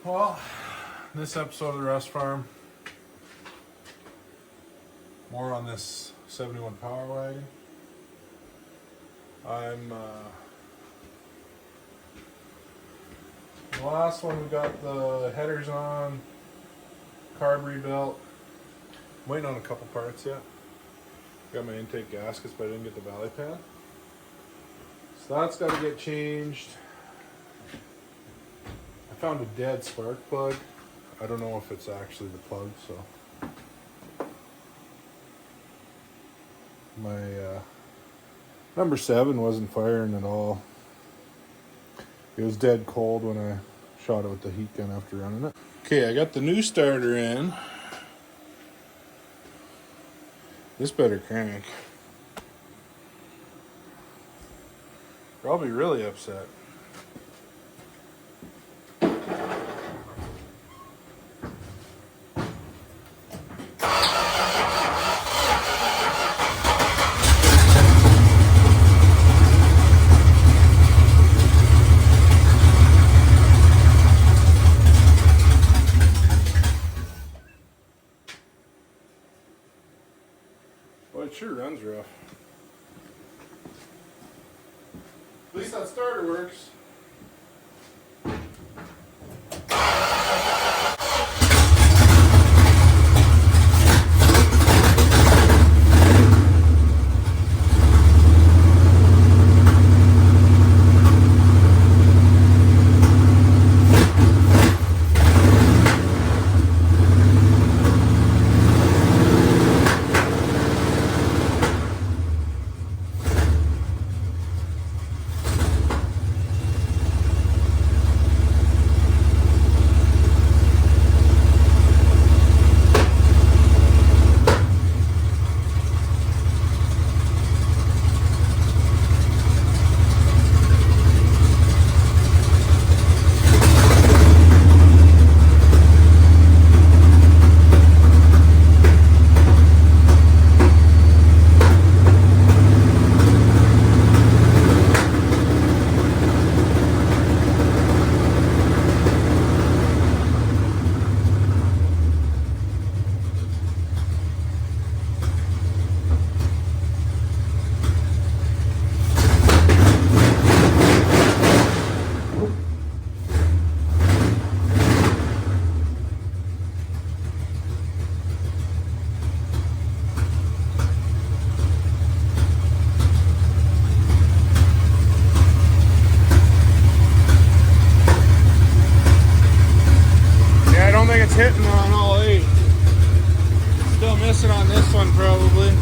Well, this episode of the Rust Farm, more on this 71 Power Wagon. The last one we got the headers on, carb rebuilt. I'm waiting on a couple parts yet. Got my intake gaskets, but I didn't get the valley pad. So that's got to get changed. I found a dead spark plug. I don't know if it's actually the plug, so my number 7 wasn't firing at all. It was dead cold when I shot it with the heat gun after running it. Okay, I got the new starter in. This better crank. Probably really upset. Well, it sure runs rough. At least that starter works. It's hitting on all 8. Still missing on this one probably.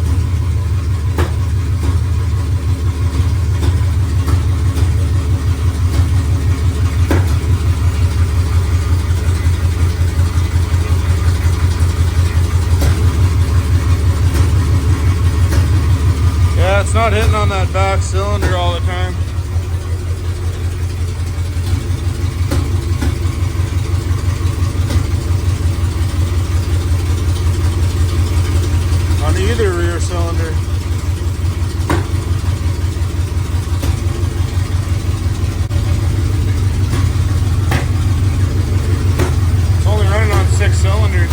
Yeah, it's not hitting on that back cylinder all the time. On either rear cylinder. It's only running on 6 cylinders.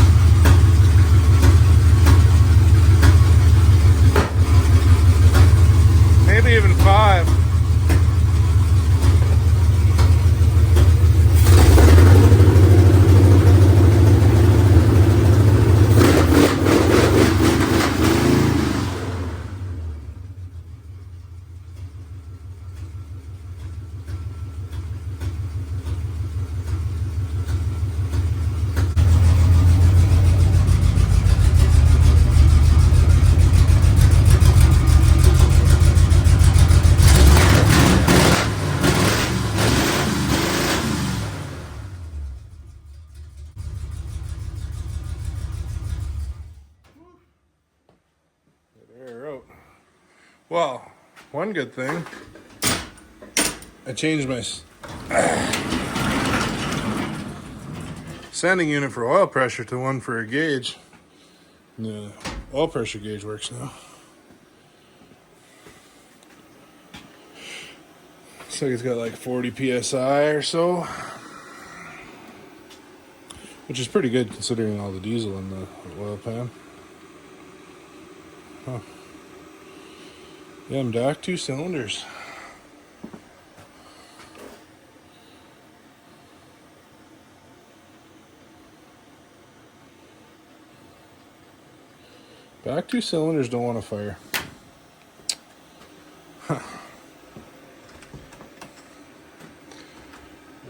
Maybe even 5. Well, one good thing, I changed my sanding unit for oil pressure to one for a gauge. The oil pressure gauge works now. Looks like it's got like 40 psi or so. which is pretty good considering all the diesel in the oil pan. Huh. Yeah, I'm back 2 cylinders. Back 2 cylinders don't want to fire. Huh.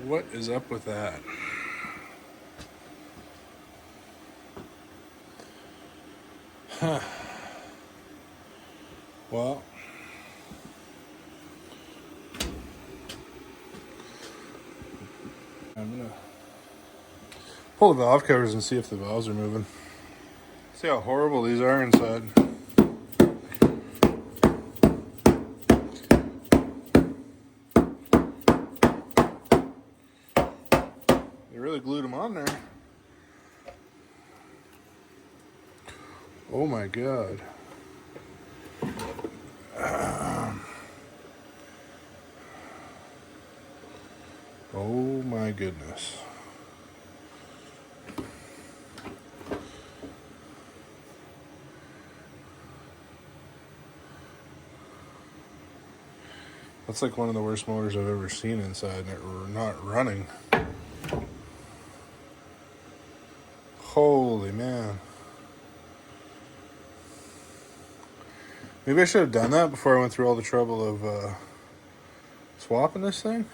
What is up with that? Huh. Well, I'm gonna pull the valve covers and see if the valves are moving. See how horrible these are inside. They really glued them on there. Oh my God. Oh my goodness. That's like one of the worst motors I've ever seen inside, and we're not running. Holy man. Maybe I should have done that before I went through all the trouble of swapping this thing.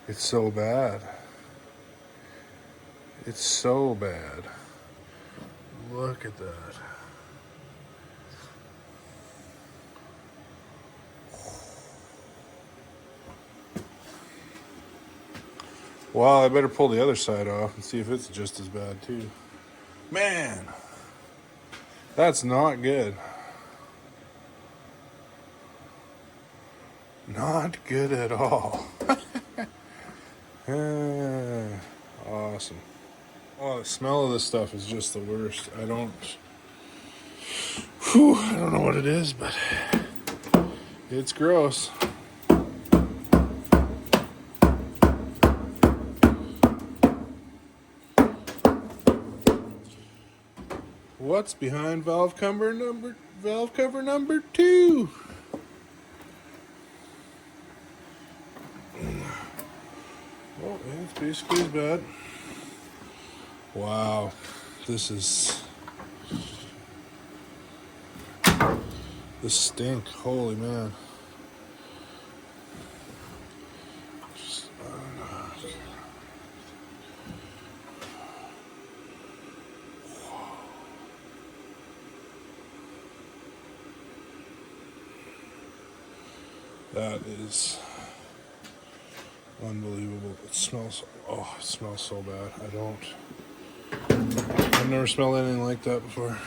It's so bad. It's so bad. Look at that. Well, I better pull the other side off and see if it's just as bad too. Man, that's not good. Not good at all. Awesome. Oh, the smell of this stuff is just the worst. I don't know what it is, but it's gross. What's behind valve cover number 2? Oh, yeah, it's basically as bad. Wow, this stink. Holy man. That is unbelievable. It smells so bad. I've never smelled anything like that before.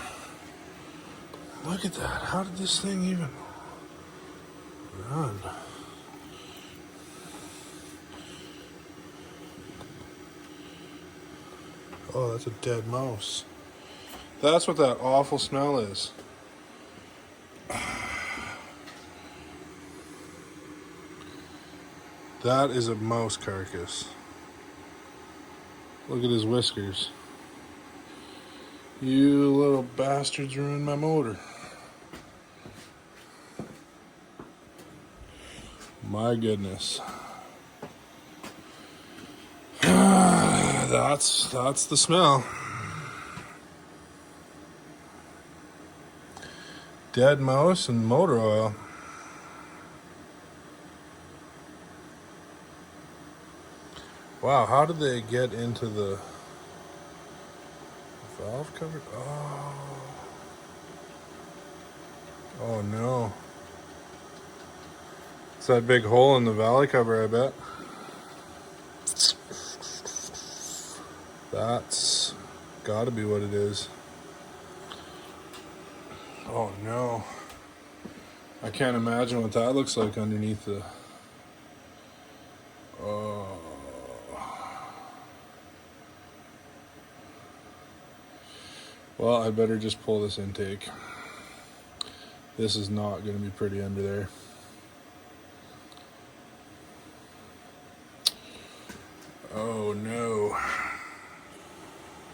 Look at that. How did this thing even run? Oh, that's a dead mouse. That's what that awful smell is. That is a mouse carcass. Look at his whiskers. You little bastards ruined my motor. My goodness. That's the smell. Dead mouse and motor oil. Wow, how did they get into the valve cover? Oh no. It's that big hole in the valley cover, I bet. That's gotta be what it is. Oh no. I can't imagine what that looks like underneath the... Oh. Well, I better just pull this intake. This is not going to be pretty under there. Oh no.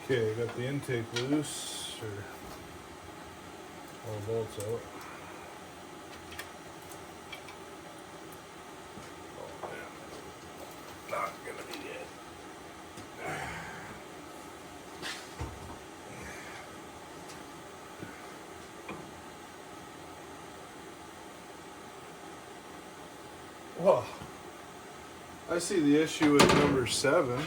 Okay, got the intake loose, or all the bolts out. Oh, not gonna be it. Well, I see the issue with number 7.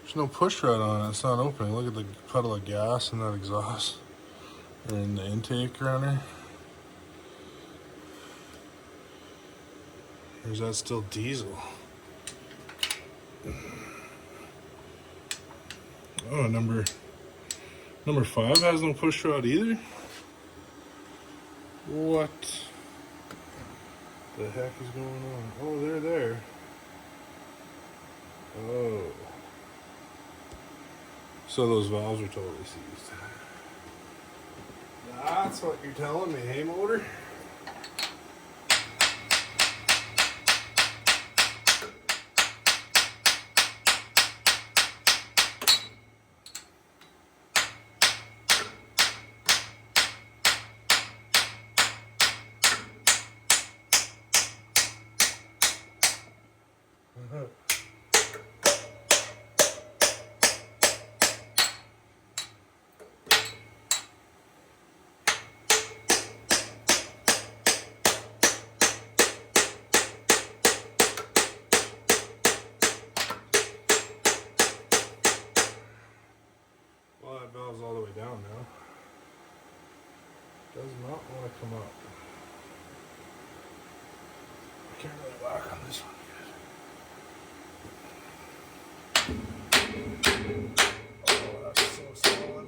There's no push rod on it. It's not opening. Look at the puddle of gas in that exhaust, or in the intake runner. Or is that still diesel? Oh, number 5 has no push rod either? What the heck is going on? Oh, they're there. Oh. So those valves are totally seized. That's what you're telling me, hey motor? Well, that valve's all the way down now. Does not want to come up. I can't really whack on this one. Oh, that's so solid.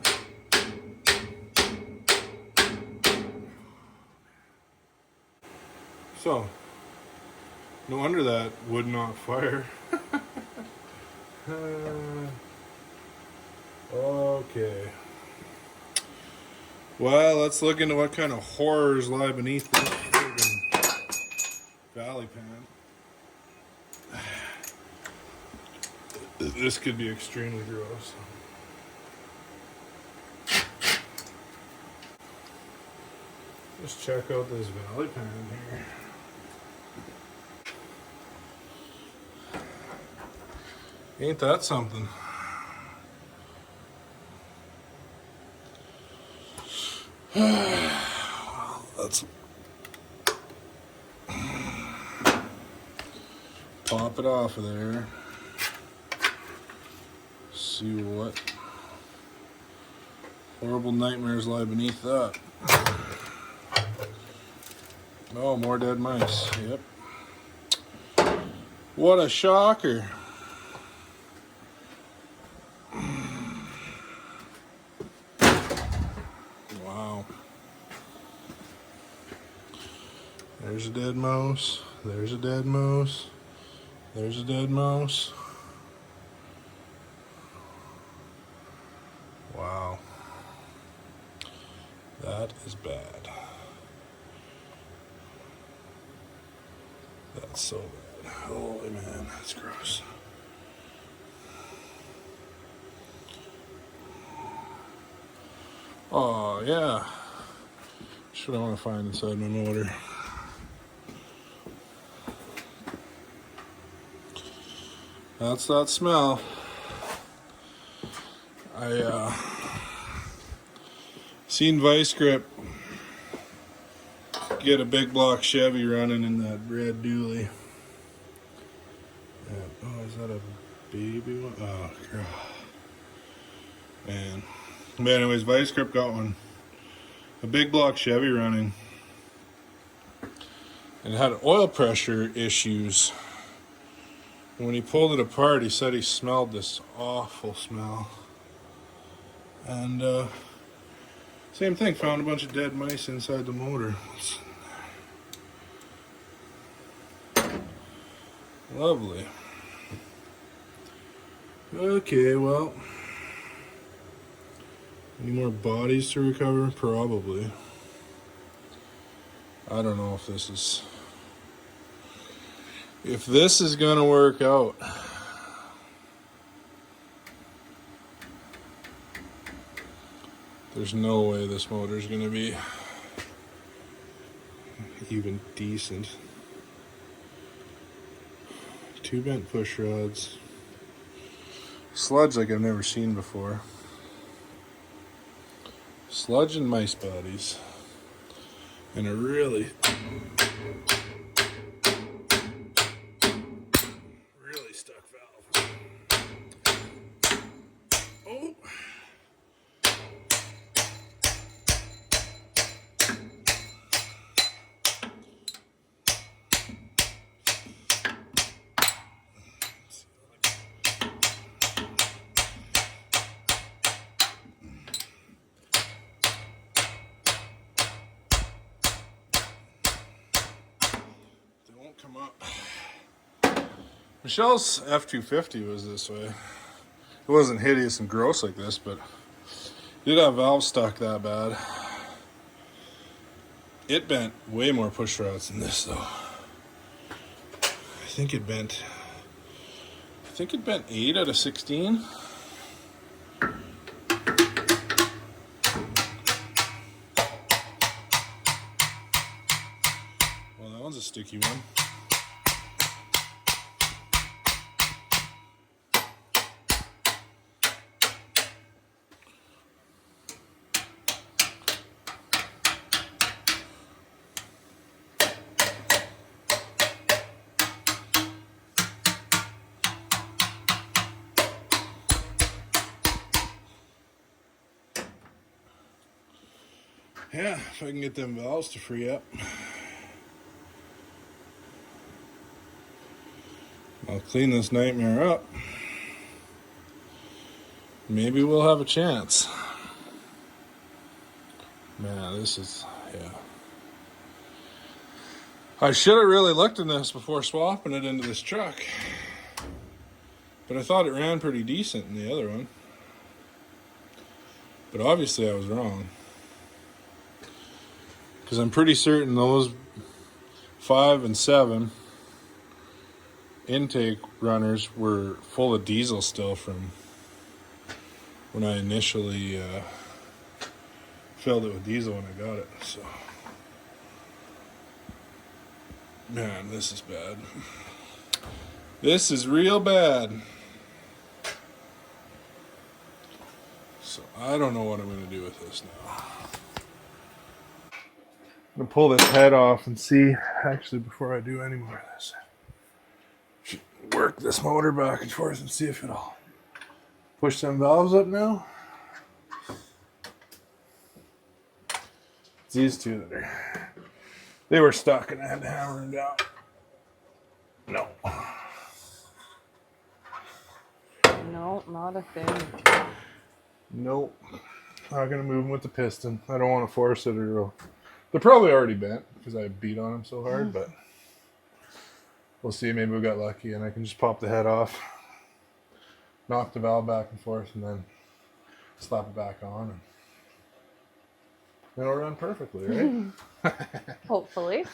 So, no wonder that would not fire. Okay. Well, let's look into what kind of horrors lie beneath this friggin' valley pan. This could be extremely gross. Just check out this valley pan here. Ain't that something? Well, let's pop it off of there. See what horrible nightmares lie beneath that. Oh, more dead mice. Yep. What a shocker. Wow. There's a dead mouse. There's a dead mouse. There's a dead mouse. Wow. That is bad. That's so bad. Holy man, that's gross. Oh, yeah. That's what I want to find inside my motor. That's that smell. I seen Vice Grip get a big block Chevy running in that red dually. Oh, is that a baby one? Oh, God. Man. But anyways, Vice Grip got one. A big block Chevy running. And it had oil pressure issues. When he pulled it apart, he said he smelled this awful smell. And same thing, found a bunch of dead mice inside the motor. Lovely. Okay, well, any more bodies to recover? Probably. I don't know if this is If this is gonna work out, there's no way this motor's gonna be even decent. 2 bent push rods. Sludge like I've never seen before. Sludge and mice bodies. And a really stuck valve. Oh! They won't come up. Michelle's F250 was this way. It wasn't hideous and gross like this, but it did have valves stuck that bad. It bent way more push rods than this though. I think it bent 8 out of 16. Well, that one's a sticky one. Yeah, if I can get them valves to free up, I'll clean this nightmare up. Maybe we'll have a chance. Man, this is, yeah. I should have really looked in this before swapping it into this truck. But I thought it ran pretty decent in the other one. But obviously I was wrong. Because I'm pretty certain those 5 and 7 intake runners were full of diesel still from when I initially filled it with diesel when I got it. So, man, this is bad. This is real bad. So I don't know what I'm going to do with this now. I'm going to pull this head off and see, actually, before I do any more of this. Should work this motor back and forth and see if it'll push some valves up now. It's these two that they were stuck and I had to hammer them down. No. No, not a thing. Nope. Not going to move them with the piston. I don't want to force it or they're probably already bent because I beat on them so hard, but we'll see. Maybe we got lucky and I can just pop the head off, knock the valve back and forth, and then slap it back on. And it'll run perfectly, right? Hopefully.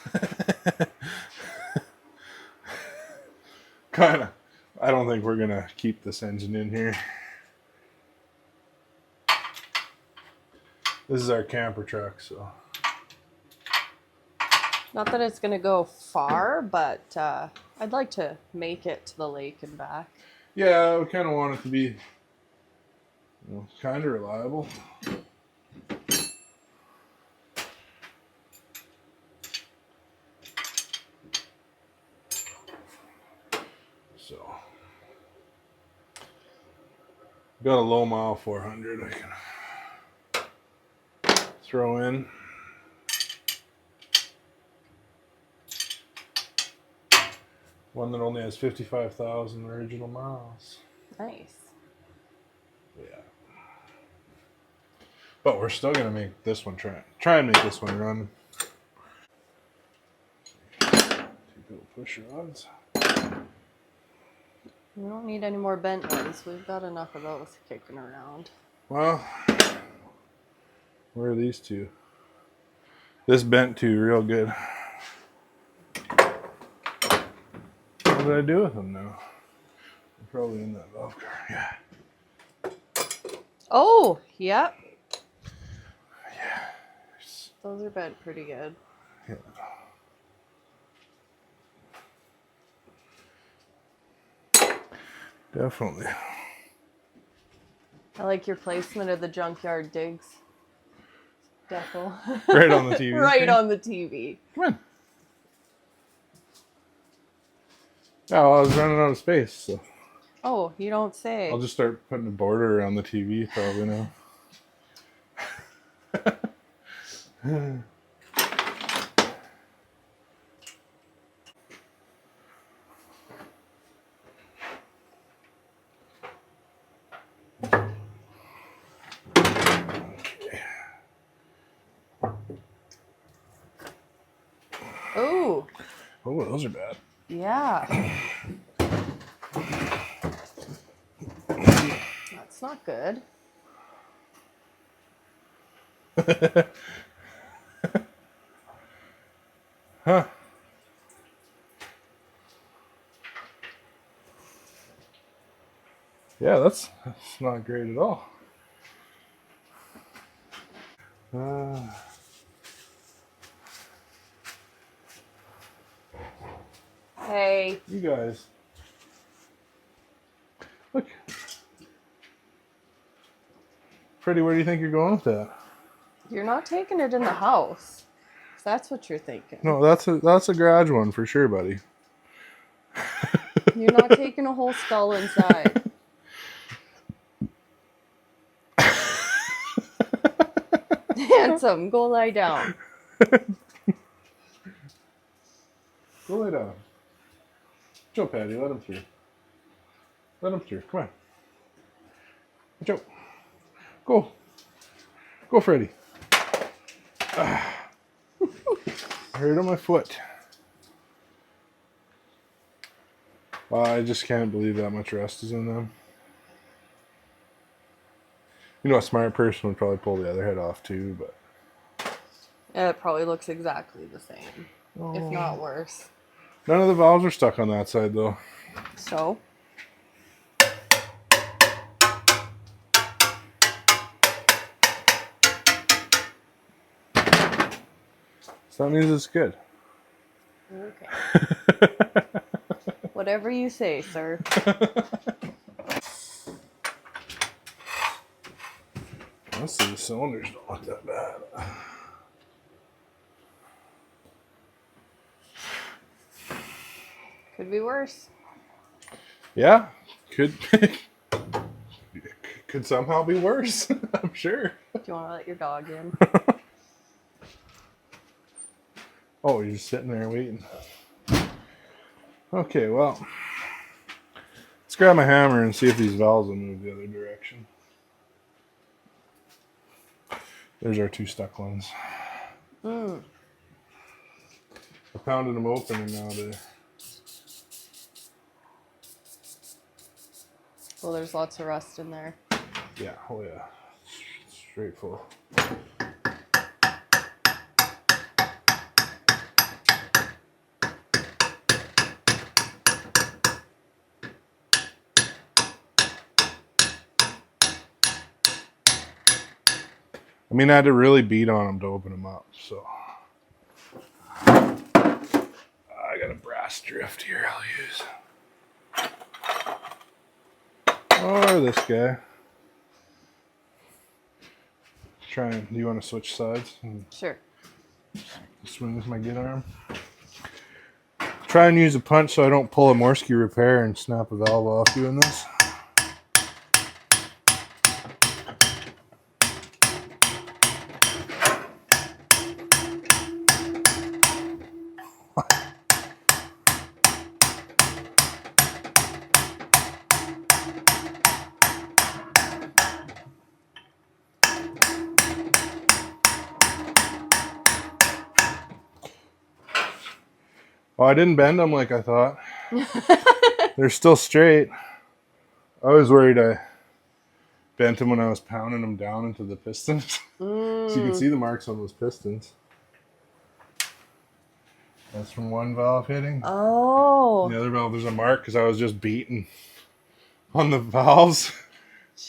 Kind of. I don't think we're going to keep this engine in here. This is our camper truck, so. Not that it's going to go far, but I'd like to make it to the lake and back. Yeah, we kind of want it to be, kind of reliable. So, got a low mile 400 I can throw in. One that only has 55,000 original miles. Nice. Yeah. But we're still going to make this one try and make this one run. 2 little push rods. We don't need any more bent ones. We've got enough of those kicking around. Well, where are these two? This bent two real good. What did I do with them now? They're probably in that valve car. Yeah. Oh, yep. Yeah. Those are bent pretty good. Yeah. Definitely. I like your placement of the junkyard digs. Defo. Right on the TV. Right screen. on the TV. Come on. Yeah, well, I was running out of space, so Oh, you don't say. I'll just start putting a border around the TV probably now. Oh. Oh, those are bad. Yeah. That's not good. Huh. Yeah, that's not great at all. Hey. You guys. Look. Freddie, where do you think you're going with that? You're not taking it in the house. That's what you're thinking. No, that's a garage one for sure, buddy. You're not taking a whole skull inside. Handsome, go lie down. Go lay down. Joe, Patty, let him through. Let him through. Come on. Joe. Go. Go, Freddie. Hurt on my foot. Wow, I just can't believe that much rust is in them. You know, a smart person would probably pull the other head off too, but... It probably looks exactly the same, if not worse. None of the valves are stuck on that side, though. So? So that means it's good. Okay. Whatever you say, sir. Let's see, the cylinders don't look that bad. Could be worse. Yeah, could could somehow be worse. I'm sure. Do you want to let your dog in? Oh, you're just sitting there waiting. Okay, well, let's grab my hammer and see if these valves will move the other direction. There's our two stuck ones. I pounded them open and now they're... Well, there's lots of rust in there. Yeah, oh yeah. Straight full. I mean, I had to really beat on them to open them up, so. I got a brass drift here I'll use. Or this guy. Do you want to switch sides? Sure. Swing with my good arm. Try and use a punch so I don't pull a Morski repair and snap a valve off doing this. Oh, I didn't bend them like I thought. They're still straight. I was worried I bent them when I was pounding them down into the pistons. So you can see the marks on those pistons. That's from one valve hitting. Oh. The other valve, there's a mark because I was just beating on the valves.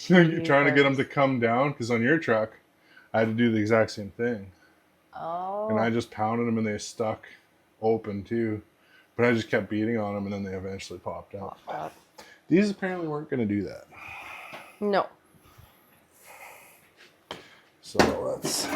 You're trying to get them to come down because on your truck, I had to do the exact same thing. Oh. And I just pounded them and they stuck open too. But I just kept beating on them and then they eventually popped out. These apparently weren't going to do that. No. So let's...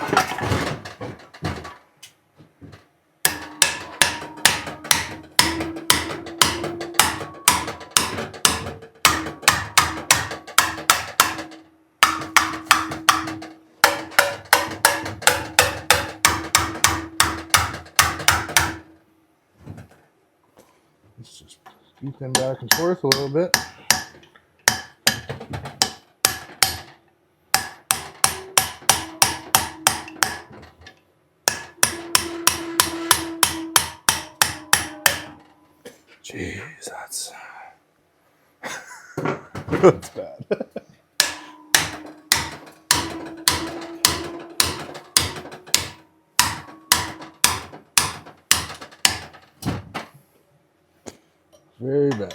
Let's just beat them back and forth a little bit. Jeez, that's that's bad. Very bad.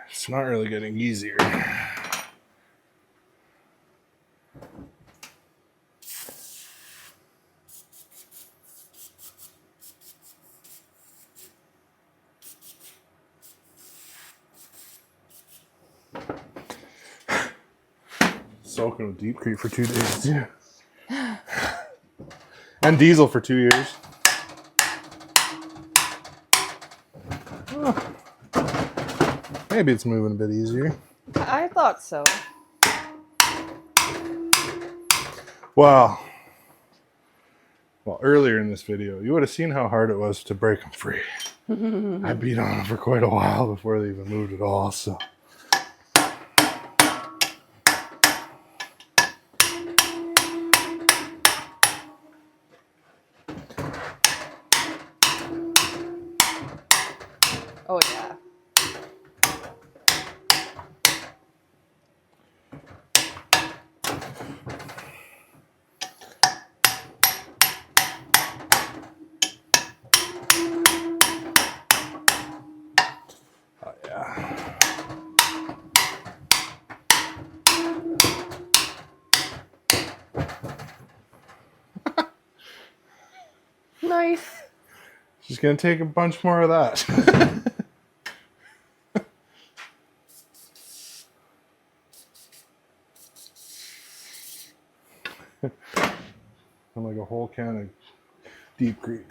It's not really getting easier. Soaking with Deep Creek for 2 days too. And diesel for 2 years. Oh. Maybe it's moving a bit easier. I thought so. Well, earlier in this video, you would have seen how hard it was to break them free. I beat on them for quite a while before they even moved at all, so. Oh, yeah. Oh, yeah. Nice. Just gonna take a bunch more of that. I'm like a whole can of Deep Creek.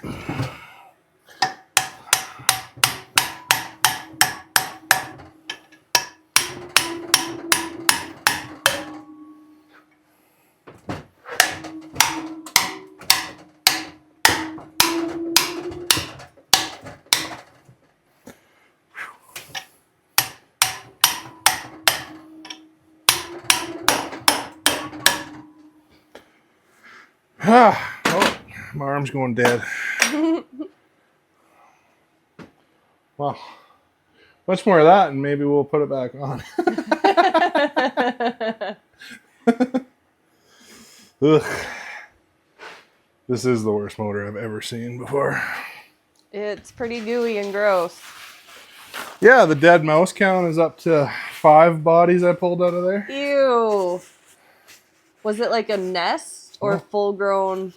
Oh, my arm's going dead. Well, much more of that and maybe we'll put it back on. Ugh. This is the worst motor I've ever seen before. It's pretty gooey and gross. Yeah, the dead mouse count is up to 5 bodies I pulled out of there. Ew. Was it like a nest or full grown?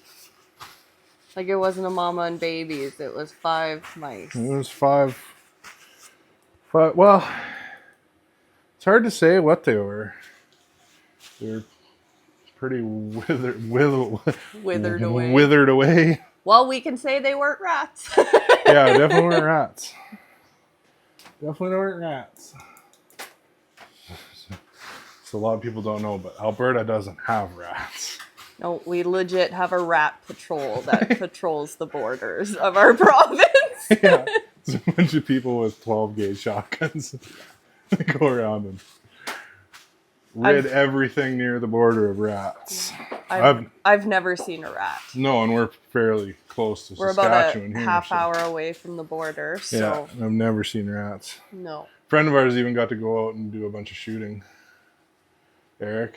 Like it wasn't a mama and babies. It was 5 mice. It was 5. Well, it's hard to say what they were. They're pretty Withered away. Withered away. Well, we can say they weren't rats. Yeah, definitely weren't rats. Definitely weren't rats. So a lot of people don't know, but Alberta doesn't have rats. No, we legit have a rat patrol that patrols the borders of our province. Yeah, it's a bunch of people with 12 gauge shotguns. They go around and rid everything near the border of rats. I've never seen a rat. No, and we're fairly close to We're Saskatchewan about a here. half hour away from the border, so yeah, I've never seen rats. no. A friend of ours even got to go out and do a bunch of shooting. Eric.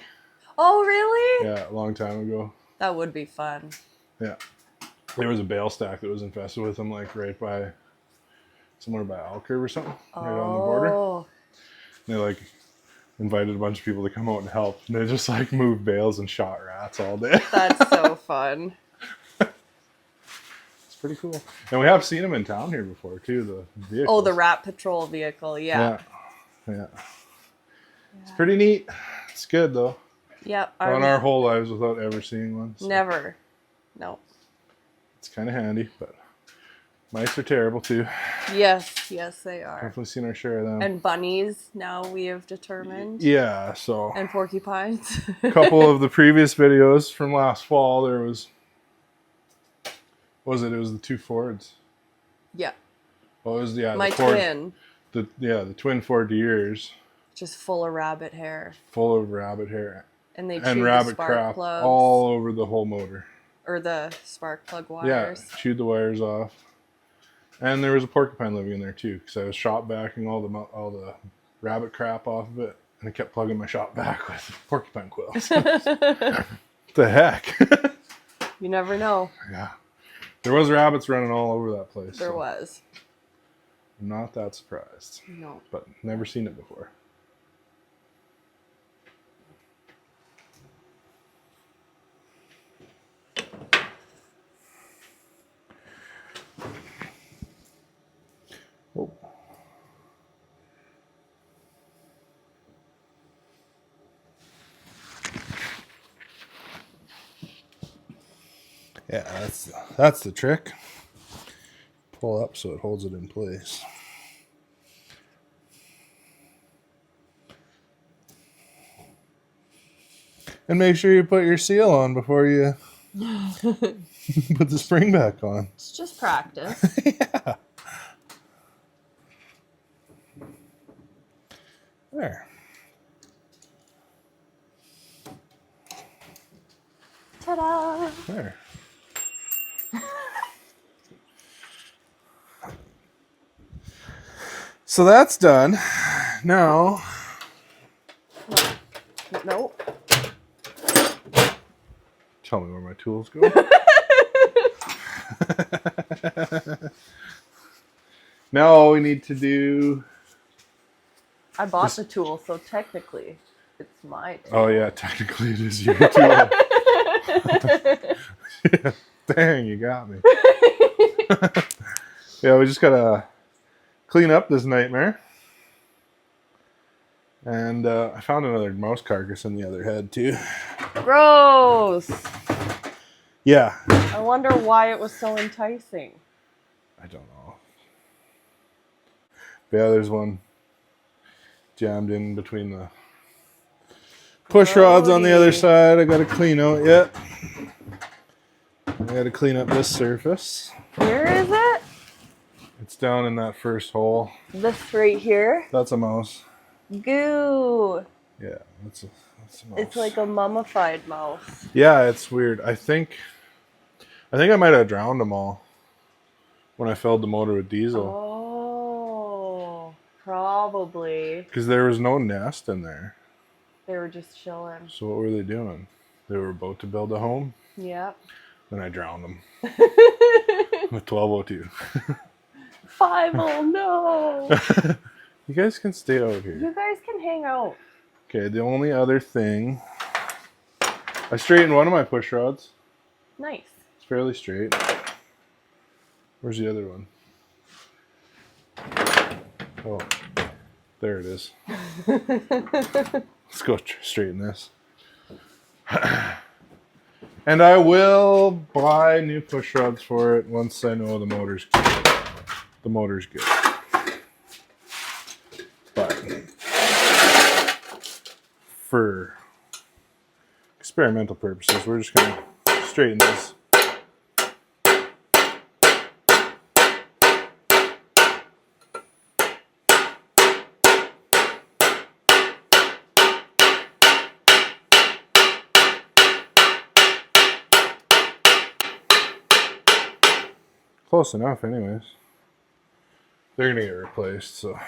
Oh, really? Yeah, a long time ago. That would be fun. Yeah. There was a bale stack that was infested with them, like right by, somewhere by Elk or something, right on the border. Oh. They like invited a bunch of people to come out and help. And they just like moved bales and shot rats all day. That's so fun. It's pretty cool. And we have seen them in town here before too, the vehicles. Oh, the rat patrol vehicle, yeah. Yeah. It's pretty neat. It's good though. Yep. Gone our whole lives without ever seeing one. So Never. No. it's kind of handy, but mice are terrible too. Yes, they are. Definitely seen our share of them. And bunnies, now we have determined. Yeah, so And porcupines. a couple of the previous videos from last fall, there was, what was it? It was the two Fords. Yeah. What was the My the Ford, twin. The twin Ford Deers, Just full of rabbit hair. full of rabbit hair And they and chewed the rabbit spark crap plugs. all over the whole motor. Or the spark plug Yeah, wires. chewed the wires off. And there was a porcupine living in there too, because I was shop backing all the rabbit crap off of it, and I kept plugging my shop back with porcupine quills. The heck? You never know. Yeah, there was rabbits running all over that place. There so was. I'm not that surprised, No. but never seen it before. Oh. Yeah, that's the trick. Pull up so it holds it in place. And make sure you put your seal on before you put the spring back on. It's just practice. Yeah. There. Ta-da! There. So that's done. Now, Nope. tell me where my tools go. Now all we need to do. I bought the tool, so technically it's my tool. Oh yeah, technically it is your tool. Yeah, dang, you got me. Yeah, we just gotta clean up this nightmare. And I found another mouse carcass in the other head too. Gross! Yeah. I wonder why it was so enticing. I don't know. But yeah, there's one jammed in between the push rods on the other side. I gotta clean out yet. I gotta clean up this surface. Where is it? It's down in that first hole. This right here? That's a mouse. Goo! Yeah, that's a mouse. It's like a mummified mouse. Yeah, it's weird. I think I might have drowned them all when I filled the motor with diesel. Oh, probably. Because there was no nest in there. They were just chilling. So what were they doing? They were about to build a home. Yep. Then I drowned them with 1202. 5-0, no! You guys can stay out here. You guys can hang out. Okay, the only other thing, I straightened one of my push rods. Nice. It's fairly straight. Where's the other one? Oh, there it is. Let's go straighten this. And I will buy new push rods for it once I know the motor's good. But for experimental purposes, we're just going to straighten this. close enough anyways. They're gonna get replaced, so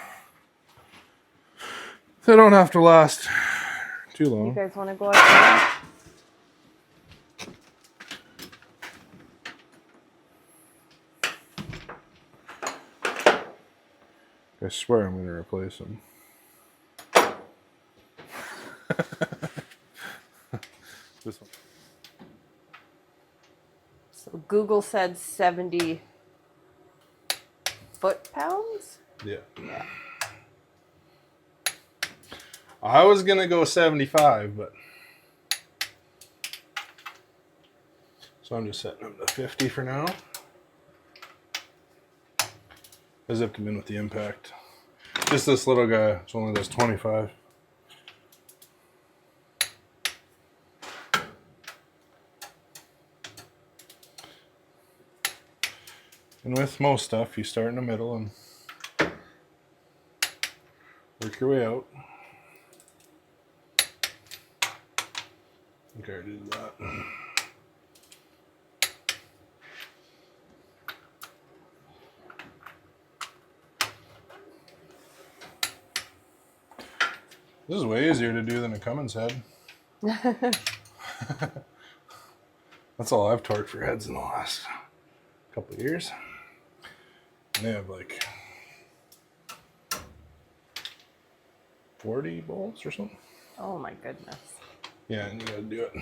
they don't have to last too You long. guys want to go outside? I swear I'm gonna replace them. This one. So Google said 70 foot-pounds? Yeah. Yeah. I was gonna go 75, but so I'm just setting them to 50 for now. I zipped them in with the impact. Just this little guy, it's only does 25. And with most stuff, you start in the middle and work your way out. I think I already did that. This is way easier to do than a Cummins head. That's all I've torqued for heads in the last couple of years. And they have like 40 bolts or something. Oh my goodness. Yeah, and you gotta do it.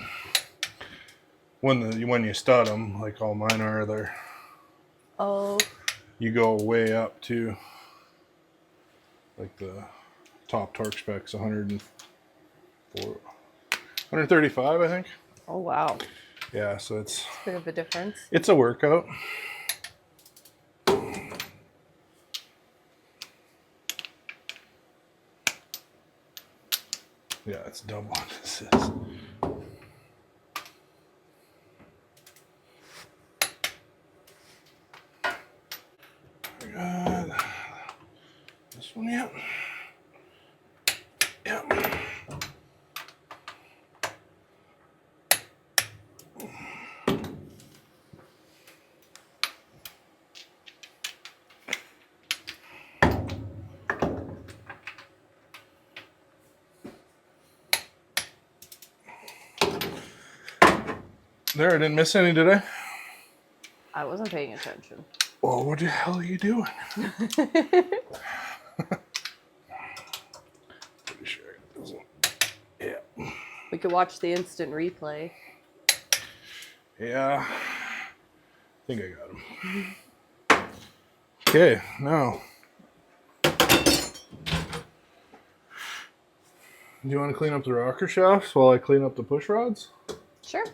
When you stud them, like all mine are, there. Oh. You go way up to like the top torque specs, 135, I think. Oh wow. Yeah, so it's A bit of a difference. it's a workout. Yeah, it's double what this is. Good. This one, yeah. Yeah. There, I didn't miss any, did I? I wasn't paying attention. Well, what the hell are you doing? Pretty sure it doesn't. Yeah. We could watch the instant replay. Yeah. I think I got him. Okay, now. Do you want to clean up the rocker shafts while I clean up the push rods? Sure.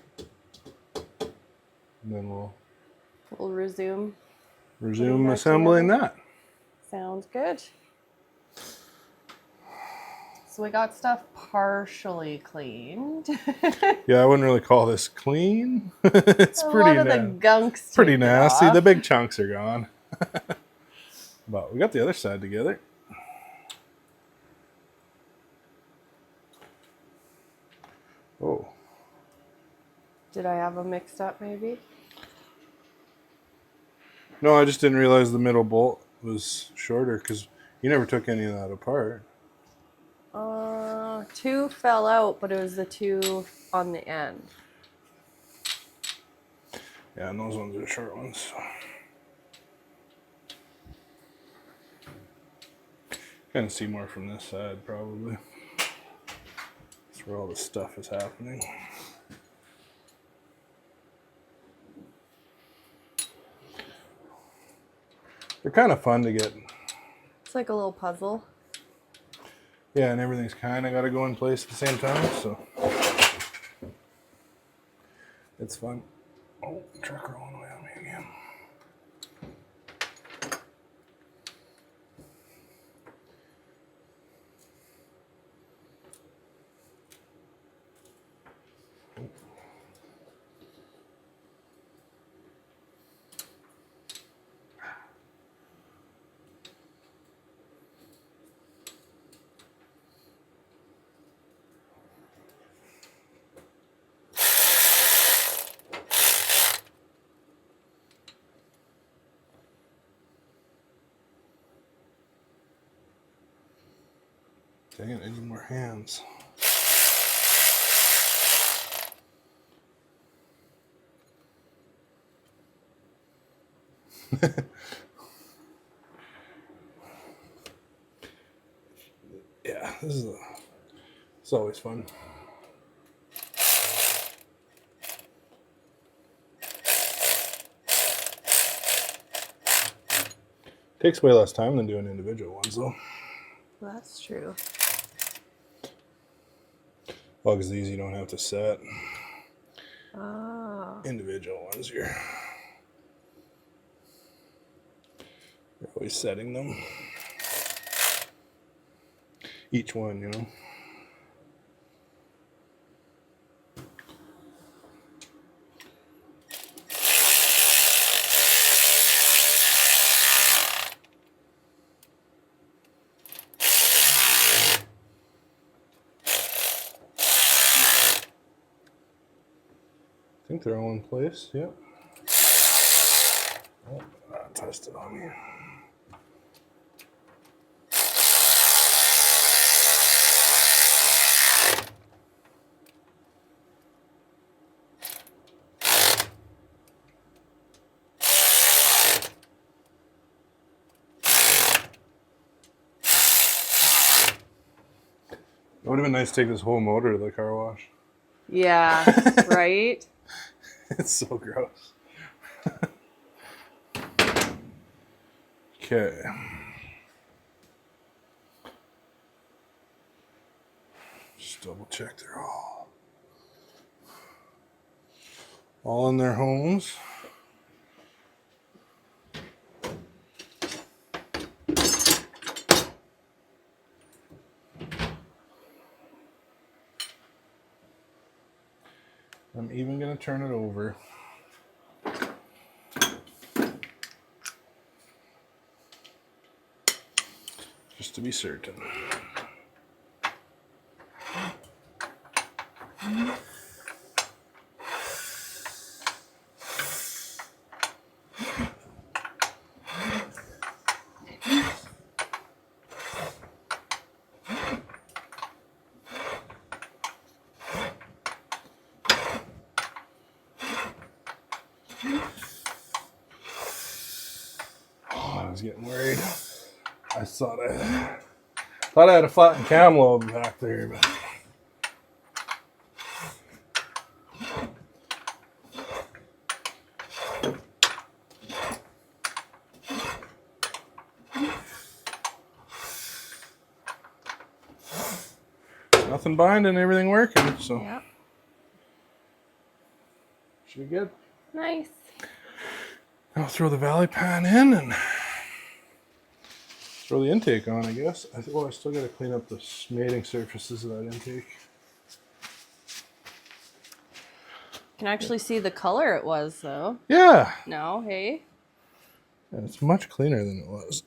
And then we'll Resume resume back assembling together. that. Sounds good. So we got stuff partially cleaned. Yeah, I wouldn't really call this clean. It's A pretty lot of the gunk's pretty taken nasty. off. The big chunks are gone. But we got the other side together. Oh. Did I have them mixed up maybe? No, I just didn't realize the middle bolt was shorter because you never took any of that apart. Two fell out, but it was the two on the end. Yeah, and those ones are short ones. So. Kind of see more from this side, probably. That's where all the stuff is happening. They're kind of fun to get. It's like a little puzzle. Yeah, and everything's kind of got to go in place at the same time, so it's fun. Oh, truck rolling away on me again. Dang it, I need more hands. Yeah, it's always fun. Takes way less time than doing individual ones, though. That's true. Well, because these you don't have to set. Oh. Individual ones, you're always setting them. Each one, you know. I think they're all in place. Yep. Oh, that tested on me. It would have been nice to take this whole motor to the car wash. Yeah, right? It's so gross. Okay. Just double check they're all in their homes. I'm even going to turn it over. Just to be certain. I was getting worried. I thought I had a flattened cam lobe back there, but nothing binding, everything working, so Yep. Should be good. Nice. I'll throw the valley pan in and throw the intake on, I guess. I still got to clean up the mating surfaces of that intake. Can actually see the color it was, though. Yeah. No, hey? Yeah, it's much cleaner than it was.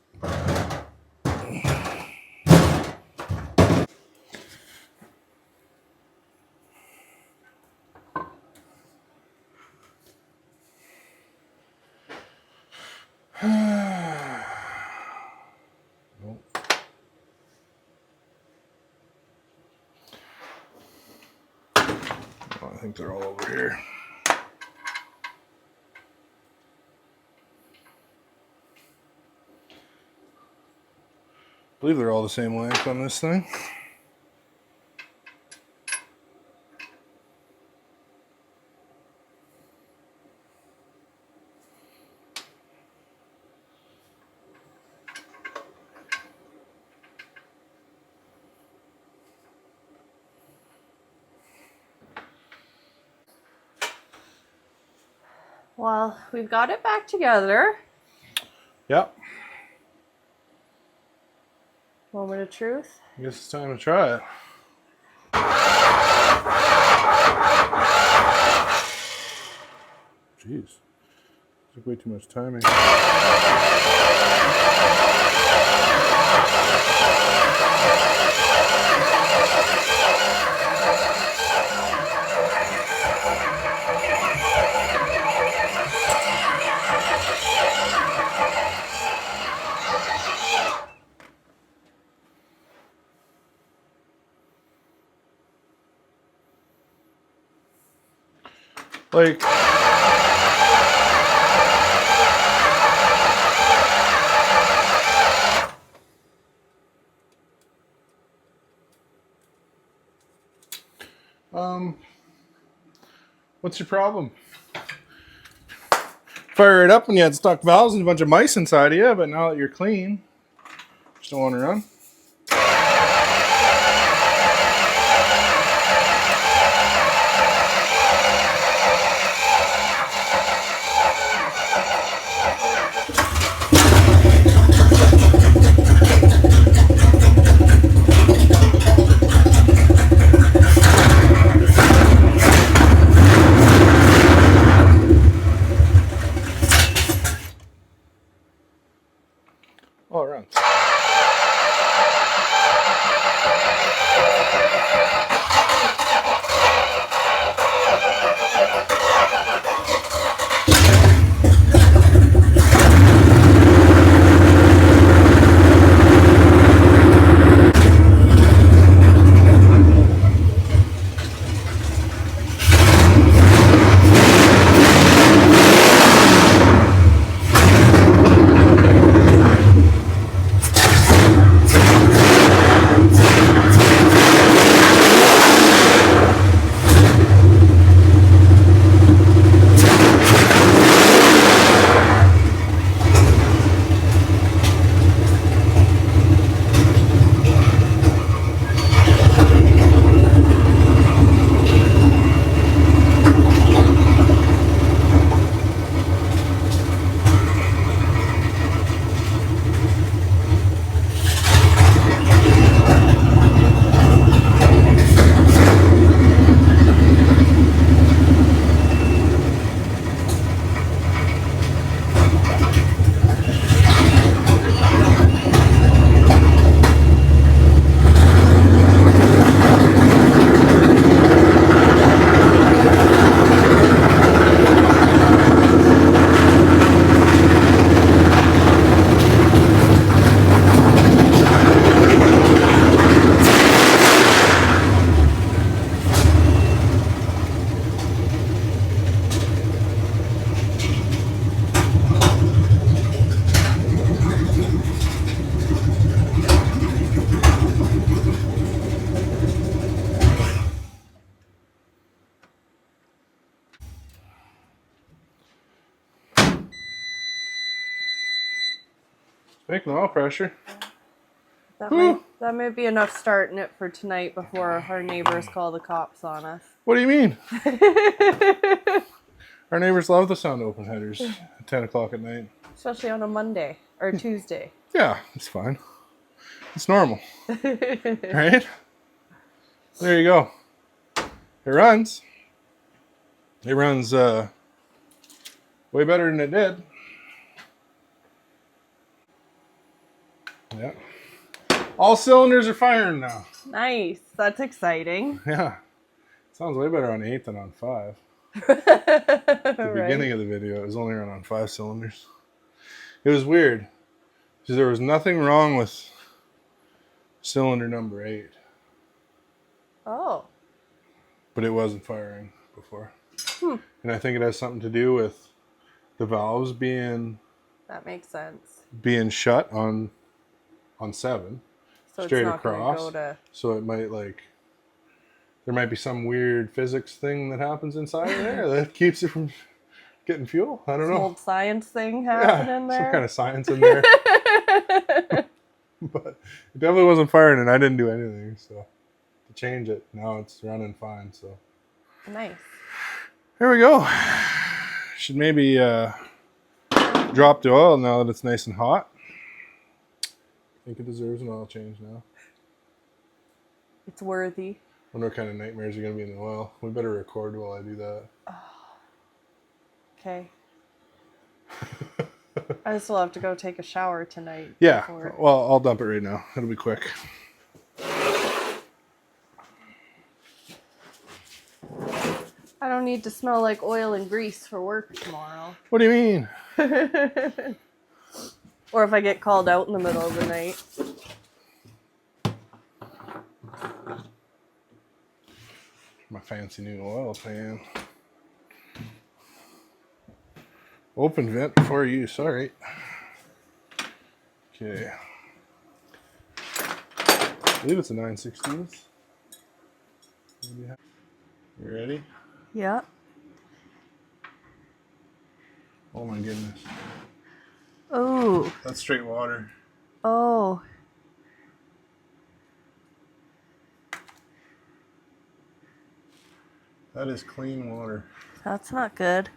Nope. Oh, I think they're all over here. I believe they're all the same length on this thing. Well, we've got it back together. Yep. Moment of truth. I guess it's time to try it. Jeez. Took way too much timing. Like, what's your problem? Fire it up when you had stuck valves and a bunch of mice inside of you, but now that you're clean, just don't want to run. Oh, it runs. Making oil pressure. That might be enough starting it for tonight before our neighbors call the cops on us. What do you mean? Our neighbors love the sound of open headers at 10 o'clock at night. Especially on a Monday or Tuesday. Yeah, it's fine. It's normal. Right? There you go. It runs. It runs way better than it did. Yeah. All cylinders are firing now. Nice. That's exciting. Yeah. Sounds way better on 8 than on 5. The beginning of the video, it was only run on 5 cylinders. It was weird. Because there was nothing wrong with cylinder number 8. Oh. But it wasn't firing before. And I think it has something to do with the valves being That makes sense. shut on 7. So straight it's not across. Go to... So it might there might be some weird physics thing that happens inside of there that keeps it from getting fuel. I don't know. Old science thing happening there. Some kind of science in there. But it definitely wasn't firing, and I didn't do anything. So to change it, now it's running fine. So nice. There we go. Should maybe drop the oil now that it's nice and hot. I think it deserves an oil change now. It's worthy. Wonder what kind of nightmares are going to be in the oil. We better record while I do that. Okay. I still have to go take a shower tonight. Yeah. Before. Well, I'll dump it right now. It'll be quick. I don't need to smell like oil and grease for work tomorrow. What do you mean? Or if I get called out in the middle of the night. My fancy new oil pan. Open vent before use. All right. Okay. I believe it's a 9/16. You ready? Yeah. Oh my goodness. Oh. That's straight water. Oh. That is clean water. That's not good.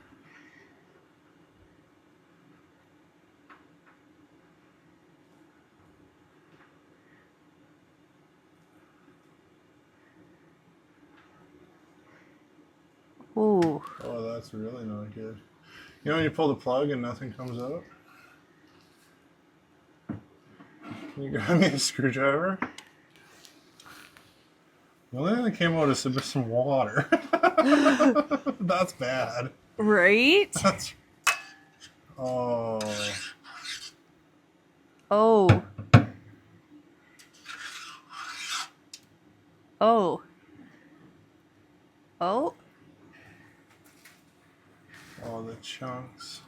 Ooh. Oh, that's really not good. You know when you pull the plug and nothing comes out? Can you grab me a screwdriver? The only thing that came out is some water. That's bad. Right? That's... Oh. Oh. Oh. Oh. Oh, the chunks.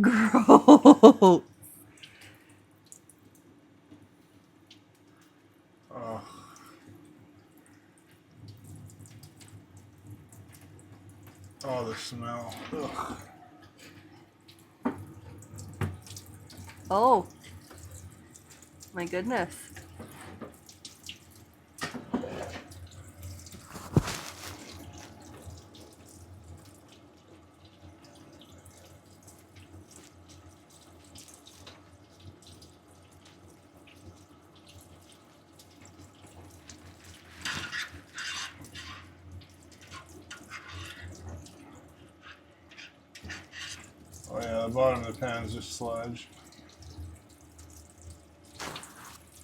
Gross. Oh. Oh, the smell. Ugh. Oh. My goodness. Oh yeah, the bottom of the pan is just sludge.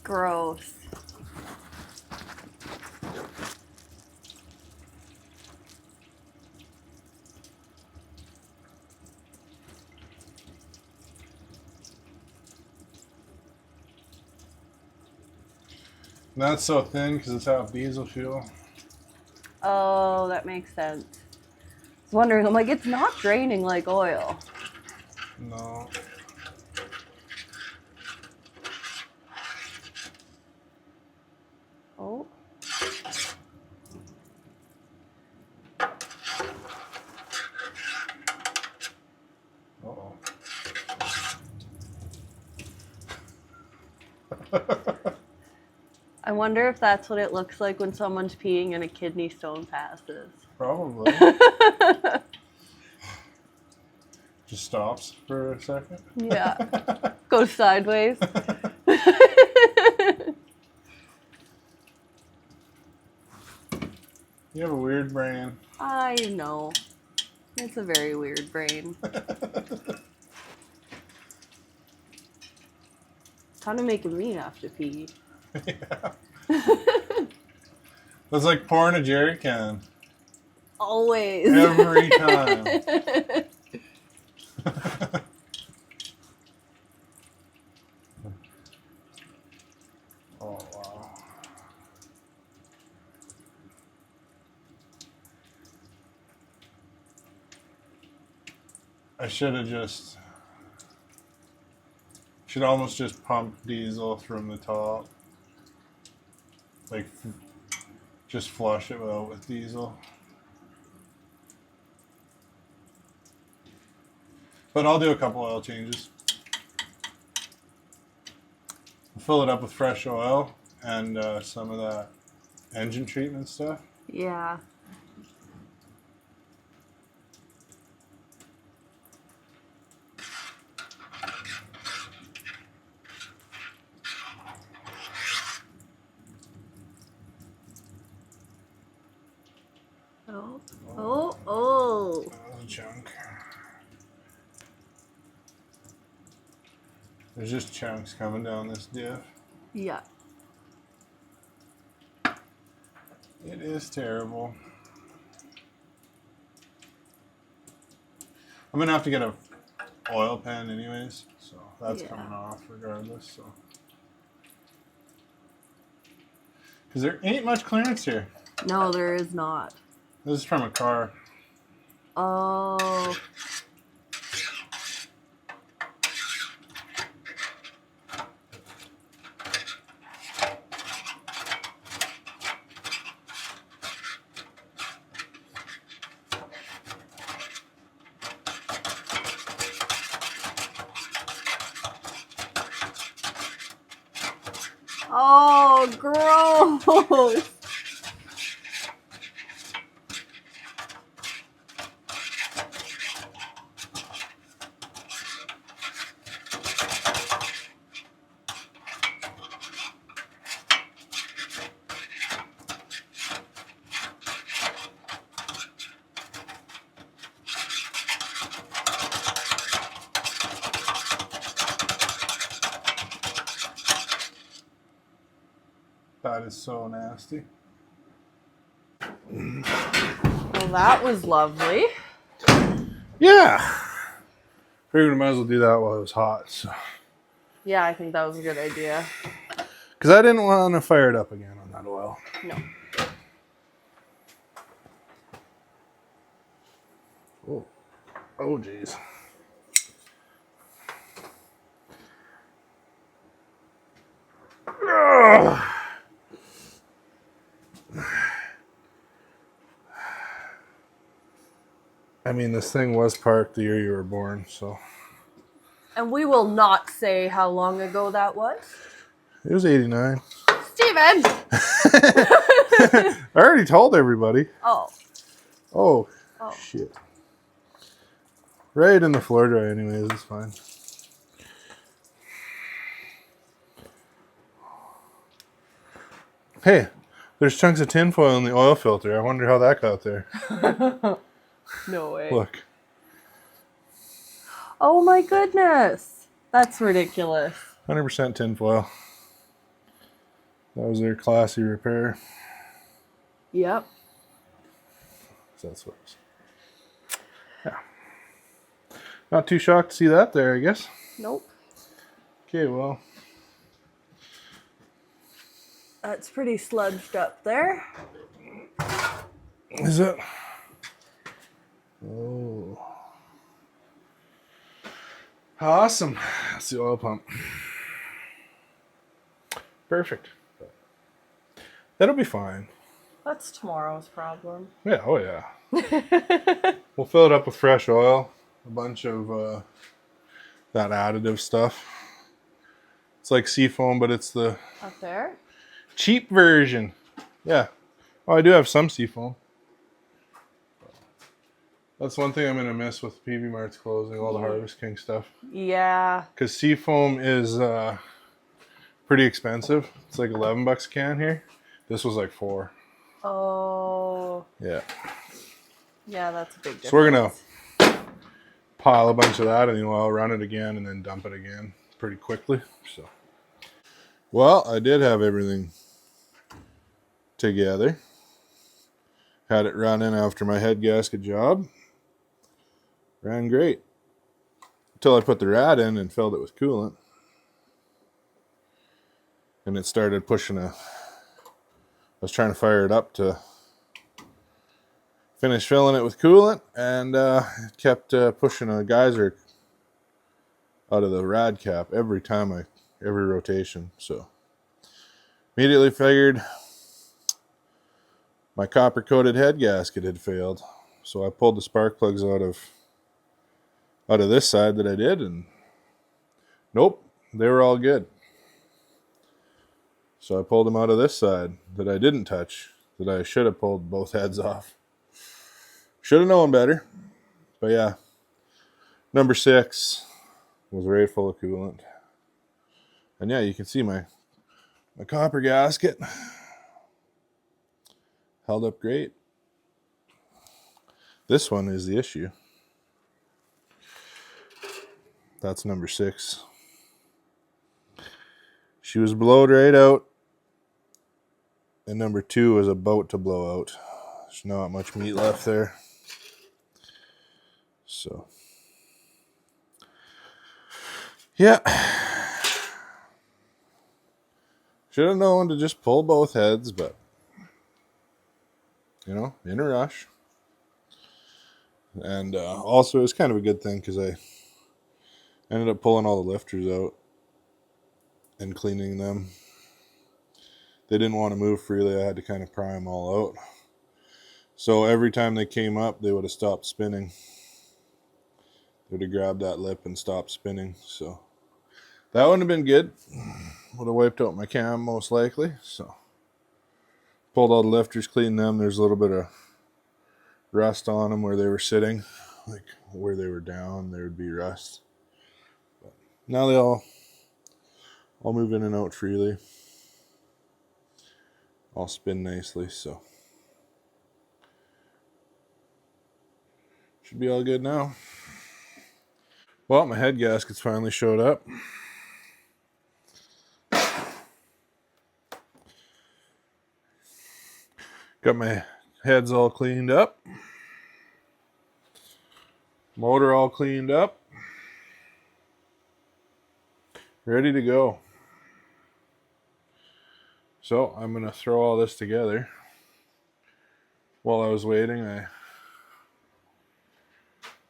Gross. And that's so thin because it's half diesel fuel. Oh, that makes sense. I was wondering, I'm like, it's not draining like oil. No. Oh. Uh-oh. I wonder if that's what it looks like when someone's peeing and a kidney stone passes. Probably. Just stops for a second. Yeah. Goes sideways. You have a weird brain. I know. It's a very weird brain. Kind of making me have to pee. Yeah. That's like pouring a jerry can. Always. Every time. Oh, wow. I should almost just pump diesel from the top. Like, just flush it out with diesel. But I'll do a couple oil changes. Fill it up with fresh oil and some of that engine treatment stuff. Yeah. Oh. Oh. Oh. That was junk. There's just chunks coming down this diff. Yeah. It is terrible. I'm gonna have to get a oil pan anyways, so that's coming off regardless. So, because there ain't much clearance here. No, there is not. This is from a car. Oh. Oh, gross. That is so nasty. Well, that was lovely. Yeah. Figured I might as well do that while it was hot. So. Yeah, I think that was a good idea. Because I didn't want to fire it up again on that oil. No. Oh, oh, geez. I mean, this thing was parked the year you were born, so. And we will not say how long ago that was. It was 89. Steven! I already told everybody. Oh. Oh, Oh. shit. Right in the floor dry anyways, it's fine. Hey, there's chunks of tinfoil in the oil filter. I wonder how that got there. No way. Look. Oh my goodness. That's ridiculous. 100% tinfoil. That was their classy repair. Yep. So that's what it was. Yeah. Not too shocked to see that there, I guess. Nope. Okay, well. That's pretty sludged up there. Is it? Oh. Awesome. That's the oil pump. Perfect. That'll be fine. That's tomorrow's problem. Yeah, oh yeah. We'll fill it up with fresh oil. A bunch of that additive stuff. It's like seafoam, but it's the Up there? cheap version. Yeah. Oh, I do have some seafoam. That's one thing I'm going to miss with PV Mart's closing, all the Harvest King stuff. Yeah. Because seafoam is pretty expensive. It's like $11 a can here. This was like $4. Oh. Yeah. Yeah, that's a big difference. So we're going to pile a bunch of that in the oil, run it again, and then dump it again pretty quickly. So, well, I did have everything together. Had it running after my head gasket job. Ran great. Until I put the rad in and filled it with coolant. And it started pushing I was trying to fire it up to finish filling it with coolant, and it kept pushing a geyser out of the rad cap every rotation. So immediately figured my copper coated head gasket had failed. So I pulled the spark plugs out of this side that I did, and nope, they were all good. So I pulled them out of this side that I didn't touch, that I should have pulled both heads off. Should have known better. But yeah, number 6 was right full of coolant. And yeah, you can see my copper gasket held up great. This one is the issue. That's number 6. She was blowed right out. And number 2 was about to blow out. There's not much meat left there. So, yeah. Should have known to just pull both heads, but, you know, in a rush. And also, it was kind of a good thing because I ended up pulling all the lifters out and cleaning them. They didn't want to move freely. I had to kind of pry them all out. So every time they came up, they would have stopped spinning. They would have grabbed that lip and stopped spinning. So that wouldn't have been good. Would have wiped out my cam most likely. So pulled all the lifters, cleaned them. There's a little bit of rust on them where they were sitting, like where they were down, there would be rust. But now they all move in and out freely. All spin nicely, so should be all good now. Well, my head gaskets finally showed up. Got my heads all cleaned up. Motor all cleaned up. Ready to go. So I'm going to throw all this together. While I was waiting, I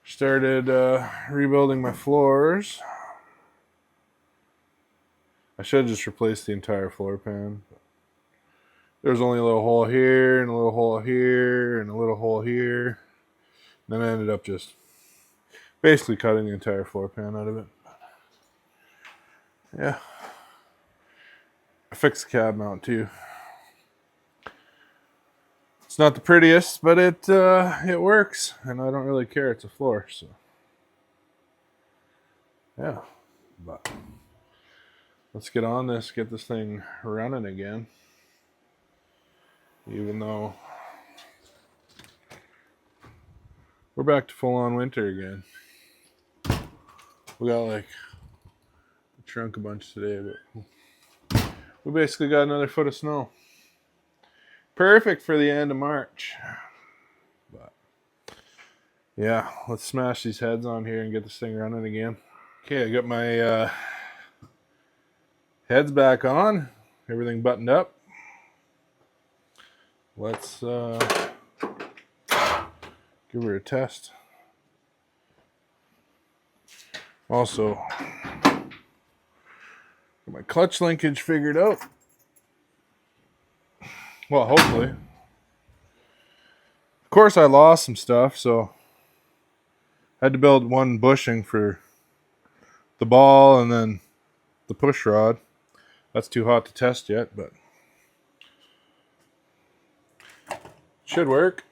started rebuilding my floors. I should have just replaced the entire floor pan. There's only a little hole here, and a little hole here, and a little hole here. Then I ended up just basically cutting the entire floor pan out of it. Yeah. I fixed the cab mount too. It's not the prettiest, but it works, and I don't really care. It's a floor, so yeah. But let's get on this, get this thing running again. Even though we're back to full-on winter again. We got like shrunk a bunch today, but we basically got another foot of snow. Perfect for the end of March. But yeah, let's smash these heads on here and get this thing running again. Okay, I got my heads back on. Everything buttoned up. Let's give her a test. Also, got my clutch linkage figured out. Well, hopefully. Of course, I lost some stuff, so I had to build one bushing for the ball and then the push rod. That's too hot to test yet, but should work.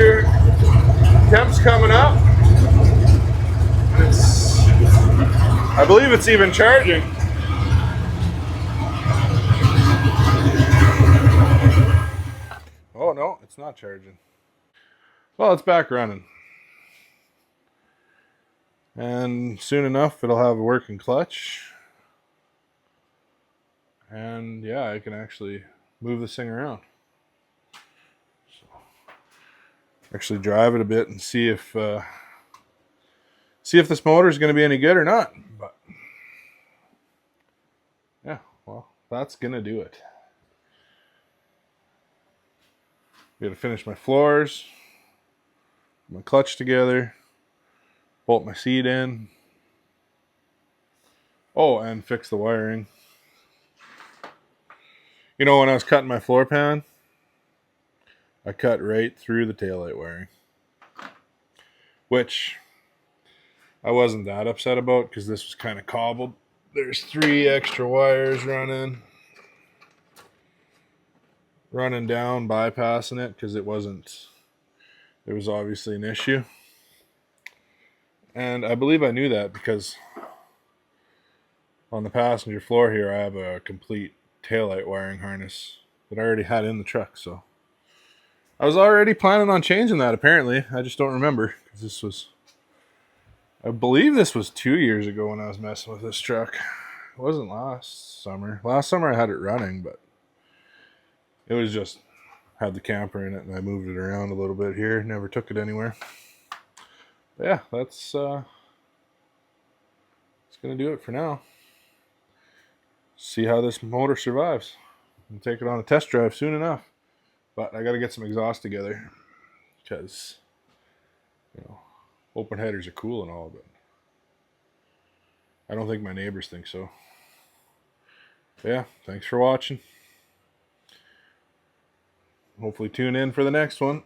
temperature. Temp's coming up. I believe it's even charging. Oh no, it's not charging. Well, it's back running. And soon enough, it'll have a working clutch. And yeah, I can actually move this thing around. So, actually drive it a bit and see if this motor is going to be any good or not. But yeah, well, that's going to do it. Got to finish my floors, my clutch together, bolt my seat in. Oh, and fix the wiring. You know, when I was cutting my floor pan, I cut right through the taillight wiring, which I wasn't that upset about because this was kind of cobbled. There's 3 extra wires running down, bypassing it because it was obviously an issue. And I believe I knew that because on the passenger floor here, I have a complete taillight wiring harness that I already had in the truck. So I was already planning on changing that, apparently. I just don't remember because I believe this was 2 years ago when I was messing with this truck. It wasn't last summer. Last summer I had it running, but it was just had the camper in it and I moved it around a little bit here. Never took it anywhere. But yeah, that's going to do it for now. See how this motor survives. I'll take it on a test drive soon enough. But I got to get some exhaust together because, open headers are cool and all, but I don't think my neighbors think so. But yeah, thanks for watching. Hopefully tune in for the next one.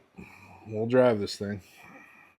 We'll drive this thing.